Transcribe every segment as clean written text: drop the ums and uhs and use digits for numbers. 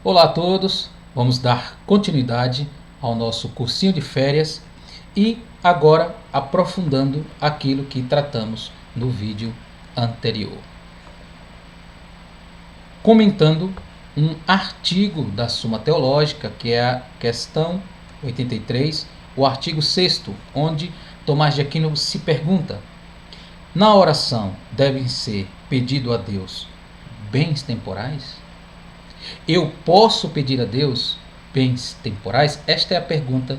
Olá a todos, vamos dar continuidade ao nosso cursinho de férias e agora aprofundando aquilo que tratamos no vídeo anterior. Comentando um artigo da Suma Teológica, que é a questão 83, o artigo 6º, onde Tomás de Aquino se pergunta: na oração devem ser pedido a Deus bens temporais? Eu posso pedir a Deus bens temporais? Esta é a pergunta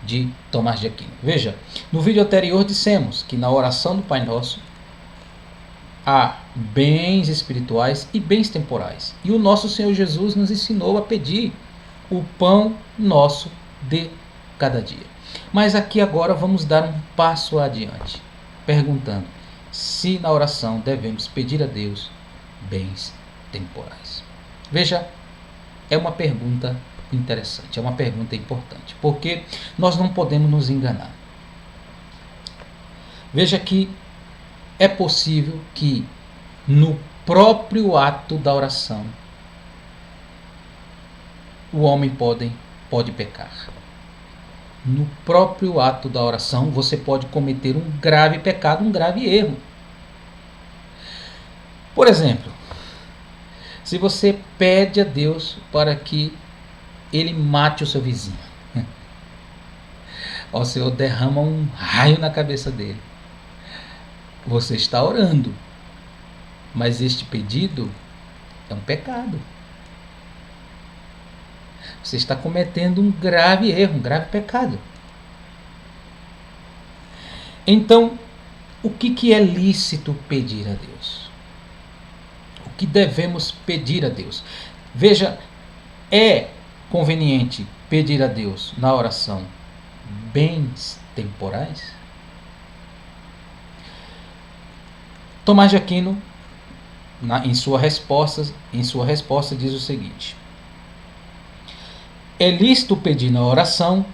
de Tomás de Aquino. Veja, no vídeo anterior dissemos que na oração do Pai Nosso há bens espirituais e bens temporais. E o nosso Senhor Jesus nos ensinou a pedir o pão nosso de cada dia. Mas aqui agora vamos dar um passo adiante, perguntando se na oração devemos pedir a Deus bens temporais. Veja, é uma pergunta interessante, é uma pergunta importante, porque nós não podemos nos enganar. Veja que é possível que no próprio ato da oração o homem pode pecar. No próprio ato da oração você pode cometer um grave pecado, um grave erro. Por exemplo, se você pede a Deus para que ele mate o seu vizinho, o Senhor derrama um raio na cabeça dele, você está orando, mas este pedido é um pecado. Você está cometendo um grave erro, um grave pecado. Então, o que é lícito pedir a Deus? O que devemos pedir a Deus? Veja, é conveniente pedir a Deus na oração bens temporais? Tomás de Aquino, em sua resposta diz o seguinte: é lícito pedir na oração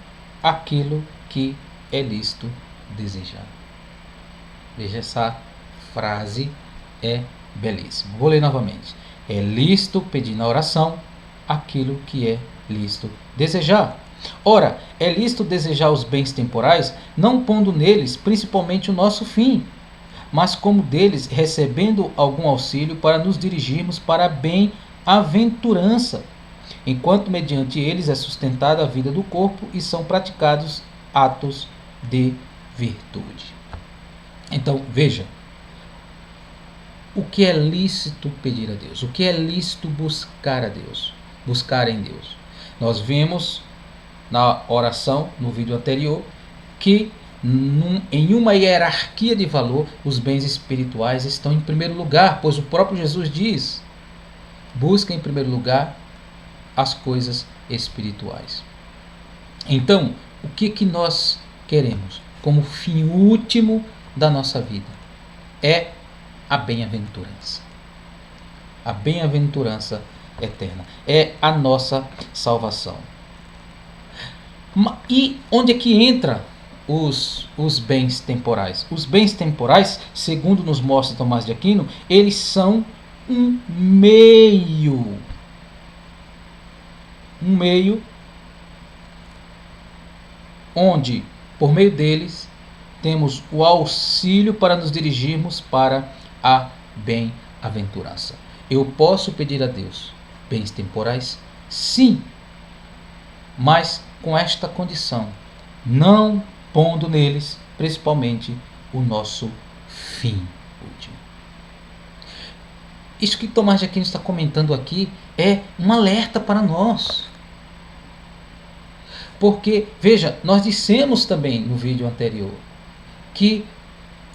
aquilo que é lícito desejar. Veja, essa frase é belíssima. Vou ler novamente. É lícito pedir na oração aquilo que é lícito desejar. Ora, é lícito desejar os bens temporais, não pondo neles principalmente o nosso fim, mas como deles recebendo algum auxílio para nos dirigirmos para a bem-aventurança, enquanto mediante eles é sustentada a vida do corpo e são praticados atos de virtude. Então, veja, o que é lícito pedir a Deus? O que é lícito buscar a Deus? Buscar em Deus. Nós vimos na oração, no vídeo anterior, que em uma hierarquia de valor, os bens espirituais estão em primeiro lugar, pois o próprio Jesus diz: busca em primeiro lugar as coisas espirituais. Então, o que nós queremos como fim último da nossa vida? É a bem-aventurança. A bem-aventurança eterna. É a nossa salvação. E onde é que entra os bens temporais? Os bens temporais, segundo nos mostra Tomás de Aquino, eles são um meio onde, por meio deles, temos o auxílio para nos dirigirmos para a bem-aventurança. Eu posso pedir a Deus bens temporais? Sim, mas com esta condição: não pondo neles principalmente o nosso fim último. Isso que Tomás de Aquino está comentando aqui é um alerta para nós. Porque, veja, nós dissemos também no vídeo anterior que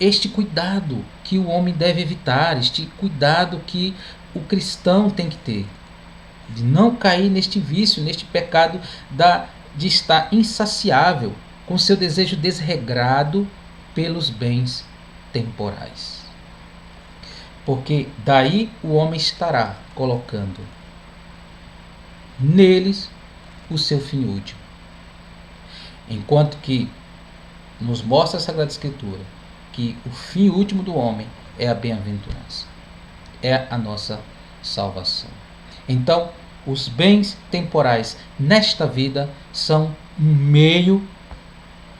este cuidado que o homem deve evitar, este cuidado que o cristão tem que ter, de não cair neste vício, neste pecado de estar insaciável com seu desejo desregrado pelos bens temporais. Porque daí o homem estará colocando neles o seu fim último. Enquanto que nos mostra a Sagrada Escritura que o fim último do homem é a bem-aventurança, é a nossa salvação. Então, os bens temporais nesta vida são um meio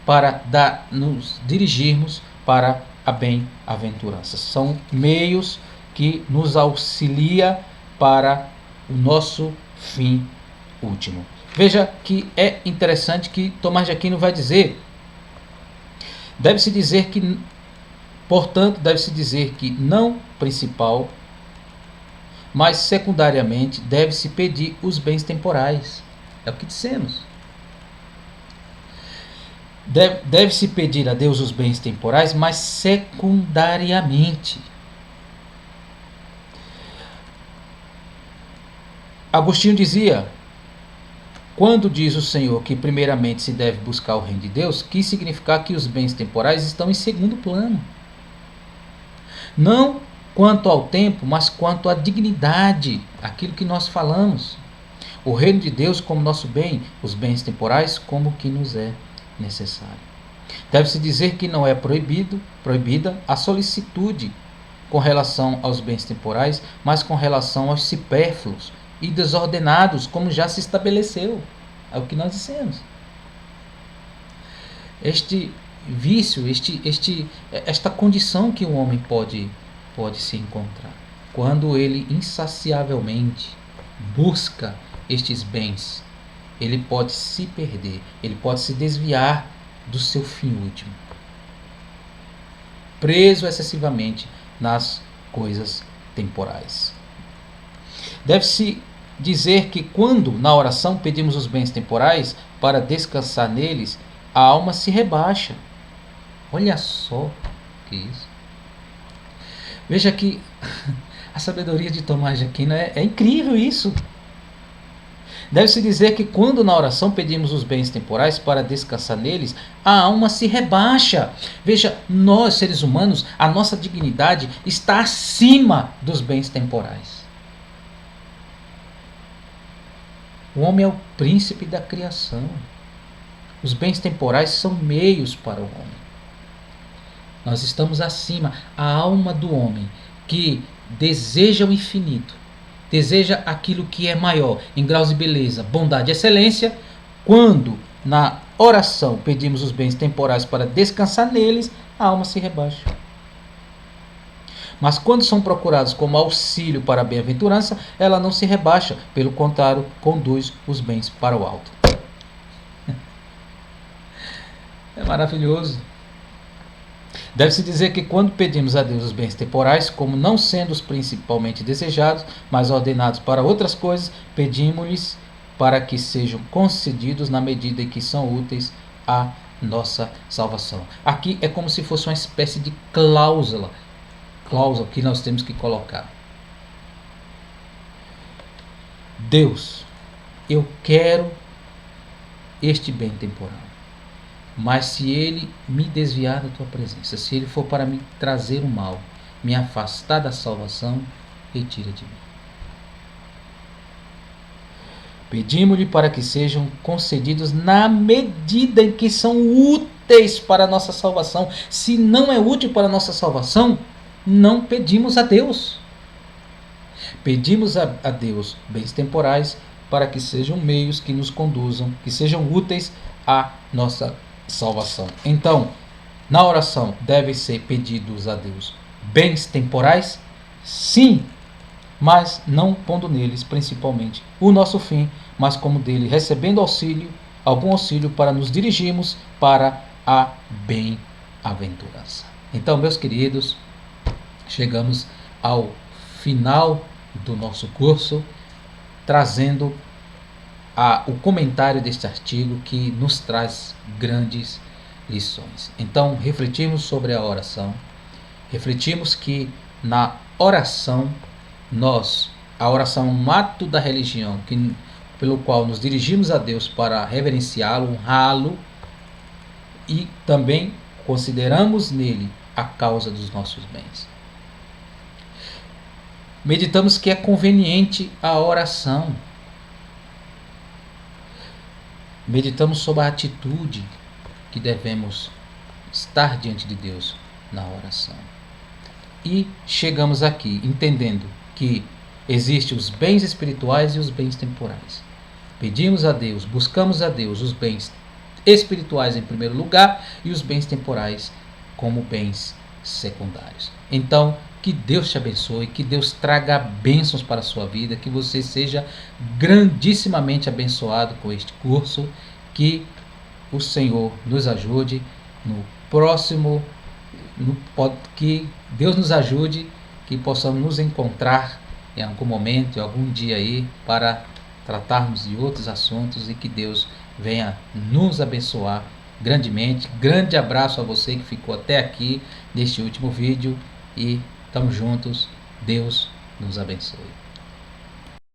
para nos dirigirmos para a bem-aventurança. São meios que nos auxilia para o nosso fim último. Veja que é interessante que Tomás de Aquino vai dizer, portanto, deve-se dizer que não principal, mas secundariamente deve-se pedir os bens temporais. É o que dissemos. Deve-se pedir a Deus os bens temporais, mas secundariamente. Agostinho dizia, quando diz o Senhor que primeiramente se deve buscar o reino de Deus, quis significar que os bens temporais estão em segundo plano. Não quanto ao tempo, mas quanto à dignidade, aquilo que nós falamos. O reino de Deus como nosso bem, os bens temporais como o que nos é necessário. Deve-se dizer que não é proibida a solicitude com relação aos bens temporais, mas com relação aos supérfluos e desordenados, como já se estabeleceu. É o que nós dissemos. Este vício, esta condição que o homem pode se encontrar, quando ele insaciavelmente busca estes bens, ele pode se perder, ele pode se desviar do seu fim último, preso excessivamente nas coisas temporais. Deve-se dizer que quando na oração pedimos os bens temporais para descansar neles, a alma se rebaixa. Olha só que isso. Veja que a sabedoria de Tomás de Aquino é incrível isso. Deve-se dizer que quando na oração pedimos os bens temporais para descansar neles, a alma se rebaixa. Veja, nós seres humanos, a nossa dignidade está acima dos bens temporais. O homem é o príncipe da criação. Os bens temporais são meios para o homem. Nós estamos acima. A alma do homem que deseja o infinito, deseja aquilo que é maior, em graus de beleza, bondade e excelência, quando na oração pedimos os bens temporais para descansar neles, a alma se rebaixa. Mas quando são procurados como auxílio para a bem-aventurança, ela não se rebaixa, pelo contrário, conduz os bens para o alto. É maravilhoso. Deve-se dizer que quando pedimos a Deus os bens temporais, como não sendo os principalmente desejados, mas ordenados para outras coisas, pedimos-lhes para que sejam concedidos na medida em que são úteis à nossa salvação. Aqui é como se fosse uma espécie de cláusula que nós temos que colocar. Deus, eu quero este bem temporal. Mas se ele me desviar da tua presença, se ele for para me trazer o mal, me afastar da salvação, retira de mim. Pedimos-lhe para que sejam concedidos na medida em que são úteis para a nossa salvação. Se não é útil para a nossa salvação, não pedimos a Deus. Pedimos a Deus bens temporais para que sejam meios que nos conduzam, que sejam úteis à nossa salvação. Então, na oração devem ser pedidos a Deus bens temporais? Sim, mas não pondo neles principalmente o nosso fim, mas como dele recebendo algum auxílio para nos dirigirmos para a bem-aventurança. Então, meus queridos, chegamos ao final do nosso curso, trazendo o comentário deste artigo que nos traz grandes lições. Então, refletimos sobre a oração, refletimos que na oração, a oração é um ato da religião pelo qual nos dirigimos a Deus para reverenciá-lo, honrá-lo, e também consideramos nele a causa dos nossos bens. Meditamos que é conveniente a oração. Meditamos sobre a atitude que devemos estar diante de Deus na oração. E chegamos aqui entendendo que Existem os bens espirituais e os bens temporais. Pedimos a Deus, buscamos a Deus os bens espirituais em primeiro lugar e os bens temporais como bens secundários. Então, que Deus te abençoe, que Deus traga bênçãos para a sua vida, que você seja grandissimamente abençoado com este curso, que o Senhor nos ajude no próximo, que Deus nos ajude, que possamos nos encontrar em algum momento, em algum dia aí, para tratarmos de outros assuntos e que Deus venha nos abençoar grandemente. Grande abraço a você que ficou até aqui neste último vídeo e estamos juntos. Deus nos abençoe.